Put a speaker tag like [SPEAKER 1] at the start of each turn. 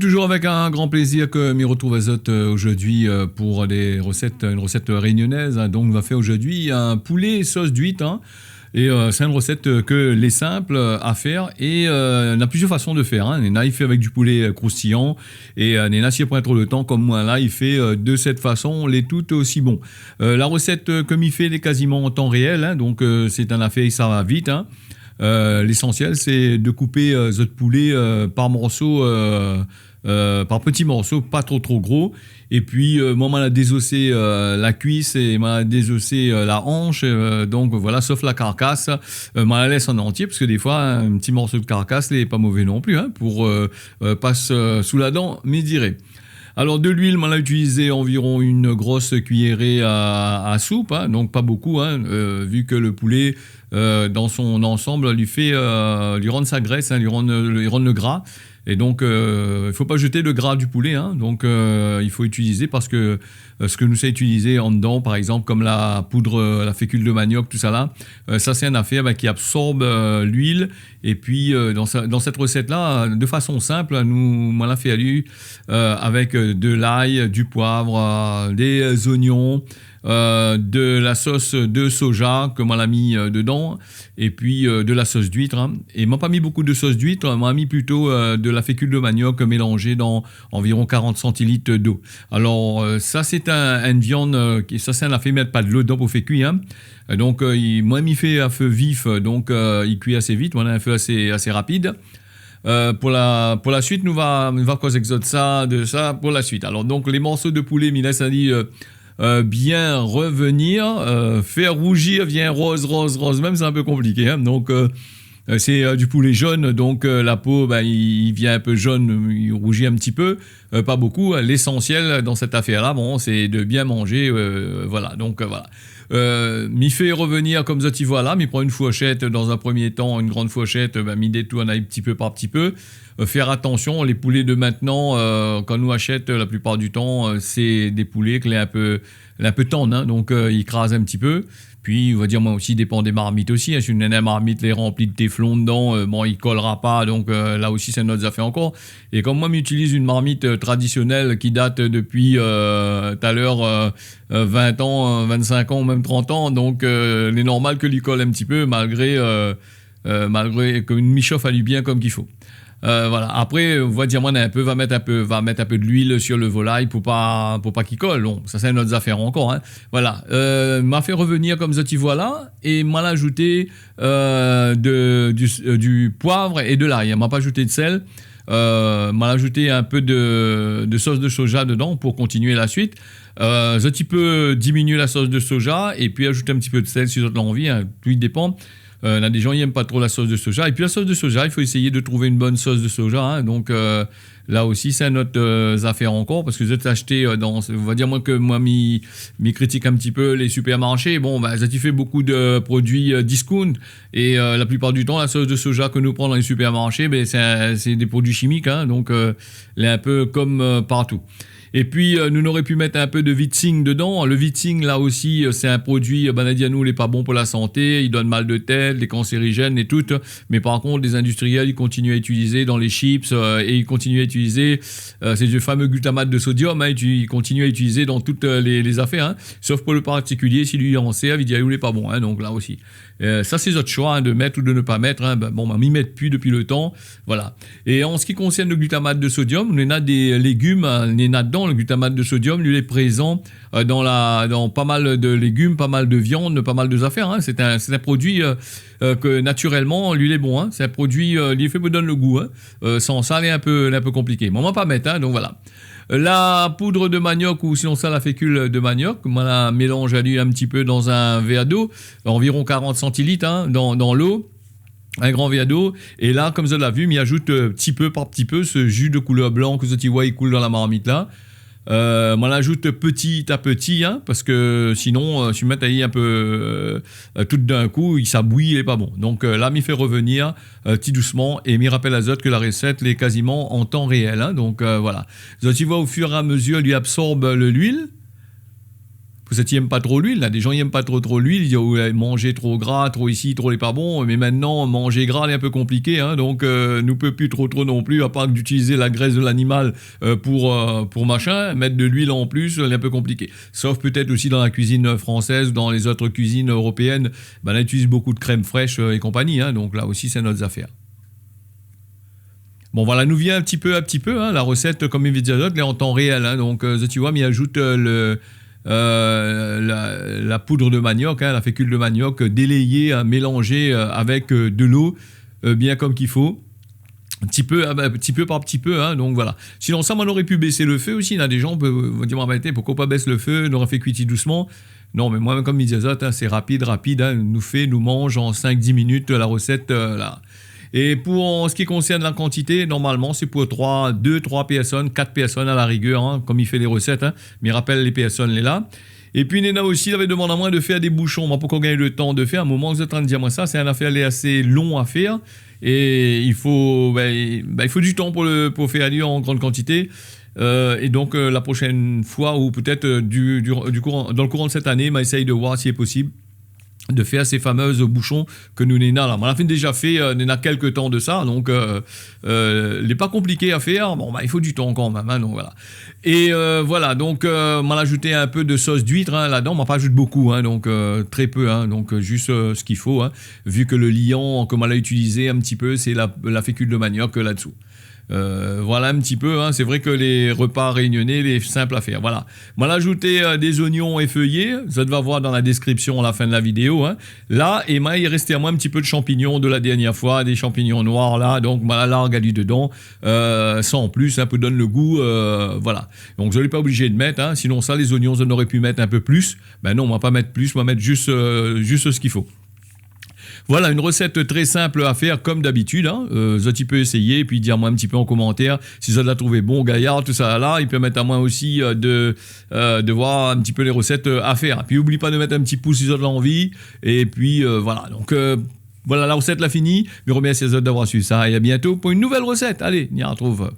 [SPEAKER 1] toujours avec un grand plaisir que m'y retrouve Azote aujourd'hui pour une recette réunionnaise. Hein. Donc, on va faire aujourd'hui un poulet sauce d'huître. Hein. Et c'est une recette que les simples à faire et on a plusieurs façons de faire. Hein. Néna, il fait avec du poulet croustillant et Néna, s'il prend trop le temps, comme moi là, il fait de cette façon, les toutes aussi bon. La recette, comme il fait, elle est quasiment en temps réel. Hein. Donc, c'est un affaire, ça va vite. Hein. L'essentiel, c'est de couper ce poulet par morceaux, par petits morceaux, pas trop gros. Et puis, moi, m'a désossé la cuisse et m'a désossé la hanche. Donc, voilà, sauf la carcasse. M'a la laisse en entier, parce que des fois, un petit morceau de carcasse n'est pas mauvais non plus, hein, pour passe sous la dent, mais dirait. Alors de l'huile, on a utilisé environ une grosse cuillerée à soupe, hein, donc pas beaucoup, hein, vu que le poulet, dans son ensemble, lui rend sa graisse, hein, lui rend le gras. Et donc, il ne faut pas jeter le gras du poulet, hein, donc il faut utiliser parce que ce que nous savons utiliser en dedans, par exemple, comme la poudre, la fécule de manioc, tout ça là, ça c'est une affaire qui absorbe l'huile. Et puis, dans cette recette-là, de façon simple, moi l'a fait avec de l'ail, du poivre, des oignons, de la sauce de soja que moi l'a mis dedans et puis de la sauce d'huître, hein. Et m'a pas mis beaucoup de sauce d'huître, m'a mis plutôt de la fécule de manioc mélangée dans environ 40 centilitres d'eau. Alors ça c'est une viande ça c'est un fait mettre pas de l'eau dedans pour faire cuire, hein. Donc moi il fait à feu vif, donc il cuit assez vite, on a un feu assez rapide. Pour la suite, nous va cause exode ça de ça pour la suite. Alors donc les morceaux de poulet, Mila ça dit bien revenir, faire rougir, vient rose même, c'est un peu compliqué, hein. Donc c'est du poulet jaune, donc la peau, il vient un peu jaune, il rougit un petit peu, pas beaucoup. L'essentiel dans cette affaire-là, bon, c'est de bien manger, voilà. Donc voilà. M'y fait revenir comme ça, tu vois là, m'y prend une fourchette dans un premier temps, une grande fourchette, m'y détourne un petit peu par petit peu. Faire attention, les poulets de maintenant, quand nous achète la plupart du temps, c'est des poulets qui sont un peu tendres, hein, donc ils écrasent un petit peu. Puis, on va dire, moi aussi, dépend des marmites aussi. Hein. Si une marmite les remplie de téflon dedans, bon, il collera pas. Donc, là aussi, c'est notre affaire encore. Et comme moi, j'utilise une marmite traditionnelle qui date depuis tout à l'heure 20 ans, 25 ans, même 30 ans. Donc, il est normal que lui colle un petit peu, malgré qu'une mi-chauffe allume bien comme qu'il faut. Voilà. Après, on va dire, moi, va mettre un peu de l'huile sur le volaille pour pas qu'il colle. Bon, ça, c'est notre affaire encore, hein. Voilà. M'a fait revenir comme ça, tu vois là, et m'a ajouté du poivre et de l'ail. M'a pas ajouté de sel. M'a ajouté un peu de sauce de soja dedans pour continuer la suite. Un petit peu diminuer la sauce de soja et puis ajouter un petit peu de sel si vous avez envie, hein, tout dépend. Il y a des gens qui n'aiment pas trop la sauce de soja. Et puis la sauce de soja, il faut essayer de trouver une bonne sauce de soja, hein. Donc là aussi, c'est notre affaire encore. Parce que vous êtes acheté on va dire moi que moi, m'y critique un petit peu les supermarchés. Bon, ça y fait beaucoup de produits discount. Et la plupart du temps, la sauce de soja que nous prenons dans les supermarchés, c'est des produits chimiques, hein. Donc elle est un peu comme partout. Et puis, nous aurions pu mettre un peu de Vitsing dedans. Le Vitsing, là aussi, c'est un produit, il n'est pas bon pour la santé, il donne mal de tête, des cancérigènes et tout. Mais par contre, les industriels, ils continuent à utiliser dans les chips et ils continuent à utiliser ces fameux glutamates de sodium, hein, ils continuent à utiliser dans toutes les affaires, hein. Sauf pour le particulier, si lui en sert, il dit, il n'est pas bon, hein, donc là aussi. Ça, c'est votre choix, hein, de mettre ou de ne pas mettre, hein. M'y mettre plus depuis le temps. Voilà. Et en ce qui concerne le glutamate de sodium, on a des légumes, on a dedans. Le glutamate de sodium, lui, est présent dans pas mal de légumes, pas mal de viande, pas mal de affaires, hein. C'est un produit que naturellement, lui, il est bon, hein. C'est un produit, l'effet me donne le goût, hein. Sans ça, il est un peu compliqué. Mais on va pas mettre, hein, donc voilà. La poudre de manioc, ou sinon ça, la fécule de manioc, moi, la mélange un petit peu dans un verre d'eau, environ 40 centilitres, hein, dans l'eau. Un grand verre d'eau, et là, comme vous l'avez vu, m'y ajoute petit peu par petit peu ce jus de couleur blanc que tu vois, il coule dans la marmite là. Moi, l'ajoute petit à petit, hein, parce que sinon, si je mets un peu tout d'un coup, ça bouille, il est pas bon. Donc là, m'y fait revenir petit doucement et m'y rappelle Azote que la recette est quasiment en temps réel, hein, donc voilà. Tu vois, au fur et à mesure, lui absorbe l'huile. que ça n'aime pas trop l'huile. Là, des gens n'aiment pas trop l'huile. Ils disent ouais, manger trop gras, trop ici, trop n'est pas bon. Mais maintenant, manger gras est un peu compliqué. Hein, donc, nous peut plus trop non plus, à part d'utiliser la graisse de l'animal pour machin. Mettre de l'huile en plus, c'est un peu compliqué. Sauf peut-être aussi dans la cuisine française, dans les autres cuisines européennes, on utilise beaucoup de crème fraîche et compagnie. Hein, donc là aussi, c'est notre affaire. Bon, voilà, nous vient un petit peu, hein, la recette comme il dit est en temps réel. Hein, donc, tu vois, mais ajoute la poudre de manioc, hein, la fécule de manioc délayée, mélangée avec de l'eau, bien comme qu'il faut. Petit peu par petit peu, hein, donc voilà. Sinon, ça, on aurait pu baisser le feu aussi. Là, des gens vont dire, pourquoi pas baisser le feu, on aurait fait cuiter doucement. Non, mais moi, comme il dit hein, c'est rapide, hein, nous mange en 5-10 minutes la recette, là. Et en ce qui concerne la quantité, normalement, c'est pour 2-3 personnes, 4 personnes à la rigueur, hein, comme il fait les recettes. Hein, mais il rappelle les personnes, les là. Et puis, Nena aussi, il avait demandé à moi de faire des bouchons. Moi, pour qu'on gagne le temps de faire, à un moment, vous êtes en train de dire moi ça, c'est un affaire assez long à faire. Et il faut du temps pour faire aller en grande quantité. Et donc, la prochaine fois, ou peut-être dans le courant de cette année, essaye de voir si c'est possible de faire ces fameuses bouchons que nous n'en là. On a déjà fait quelques temps de ça, donc il n'est pas compliqué à faire. Bon, il faut du temps quand même, hein, donc voilà. Et voilà, donc on a ajouté un peu de sauce d'huître hein, là-dedans, mais on pas ajoute beaucoup, hein, donc très peu, hein, donc juste ce qu'il faut, hein, vu que le liant, comme on l'a utilisé un petit peu, c'est la fécule de manioc là-dessous. Voilà un petit peu, hein. C'est vrai que les repas réunionnais, les simples à faire. Voilà. Moi, j'ai ajouté des oignons effeuillés. Ça va voir dans la description à la fin de la vidéo. Hein. Là, et il est resté à moi un petit peu de champignons de la dernière fois, des champignons noirs là. Donc, là, regardez dedans. Sans plus, un peu donne le goût. Voilà. Donc, je ne l'ai pas obligé de mettre. Hein. Sinon, ça, les oignons, on aurait pu mettre un peu plus. Ben non, on va pas mettre plus. On va mettre juste ce qu'il faut. Voilà, une recette très simple à faire comme d'habitude. Hein. Tu peux essayer et puis dire-moi un petit peu en commentaire si ça l'a trouvé bon, gaillard, tout ça là. Il peut mettre à moi aussi de voir un petit peu les recettes à faire. Puis n'oublie pas de mettre un petit pouce si ça l'a envie. Et puis voilà, donc voilà, la recette l'a finie. Je remercie les autres d'avoir suivi ça et à bientôt pour une nouvelle recette. Allez, on y retrouve.